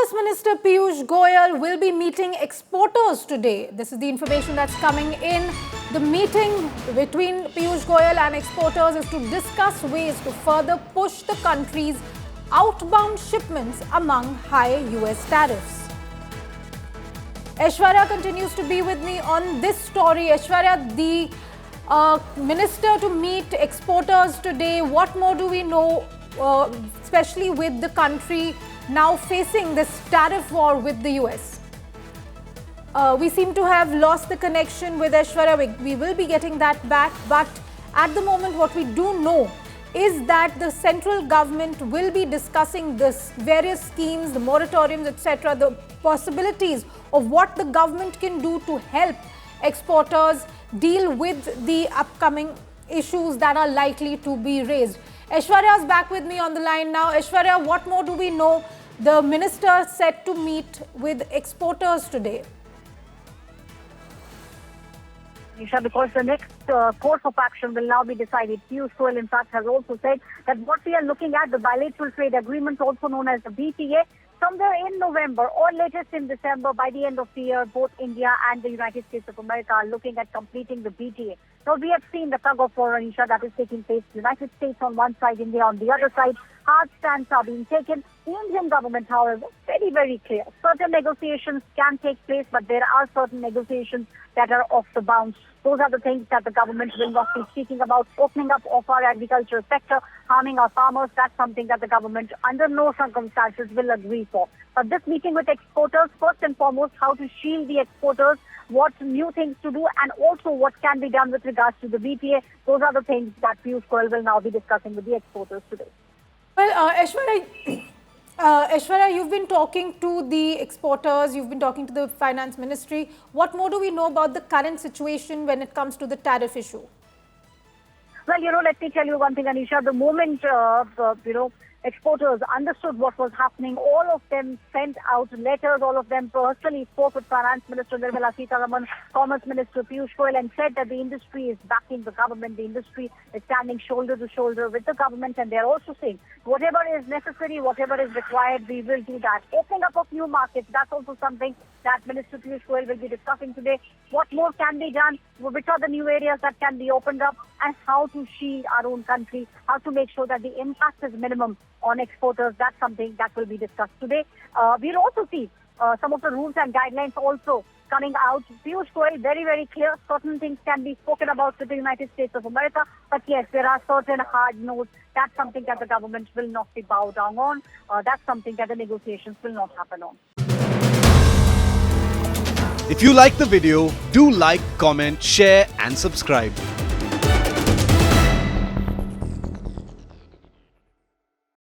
Commerce Minister Piyush Goyal will be meeting exporters today. This is the information that's coming in. The meeting between Piyush Goyal and exporters is to discuss ways to further push the country's outbound shipments among high U.S. tariffs. Aishwarya continues to be with me on this story. Aishwarya, the minister to meet exporters today. What more do we know, especially with the country now facing this tariff war with the US? We seem to have lost the connection with Aishwarya. We will be getting that back. But at the moment, what we do know is that the central government will be discussing this various schemes, the moratoriums, etc., the possibilities of what the government can do to help exporters deal with the upcoming issues that are likely to be raised. Aishwarya is back with me on the line now. Aishwarya, what more do we know? The minister set to meet with exporters today. Nisha, because the next course of action will now be decided. Piyush Goyal, in fact, has also said that what we are looking at, the Bilateral Trade Agreement, also known as the BTA, somewhere in November or latest in December, by the end of the year, both India and the United States of America are looking at completing the BTA. Now, we have seen the tug of war, Anisha, that is taking place. United States on one side, India on the other side. Hard stands are being taken. The Indian government, however, very, very clear. Certain negotiations can take place, but there are certain negotiations that are off the bounds. Those are the things that the government will not be speaking about. Opening up of our agricultural sector, harming our farmers, that's something that the government under no circumstances will agree for. But this meeting with exporters, first and foremost, how to shield the exporters, what new things to do, and also what can be done with regards to the BTA. Those are the things that Piyush Goyal will now be discussing with the exporters today. Well, Aishwarya, you've been talking to the exporters, you've been talking to the Finance Ministry. What more do we know about the current situation when it comes to the tariff issue? Well, let me tell you one thing, Anisha. The moment, exporters understood what was happening, all of them sent out letters, all of them personally spoke with Finance Minister Commerce Minister Piyush Goyal, and said that the industry is backing the government. The industry is standing shoulder to shoulder with the government, and they're also saying whatever is necessary, whatever is required, we will do that. Opening up of new markets, that's also something that Minister Piyush Goyal will be discussing today. What more can be done? Which are the new areas that can be opened up? And how to shield our own country, how to make sure that the impact is minimum on exporters. That's something that will be discussed today. We'll also see some of the rules and guidelines also coming out. Piyush Goyal, very, very clear. Certain things can be spoken about with the United States of America. But yes, there are certain hard notes. That's something that the government will not be bowed down on. That's something that the negotiations will not happen on. If you like the video, do like, comment, share and subscribe.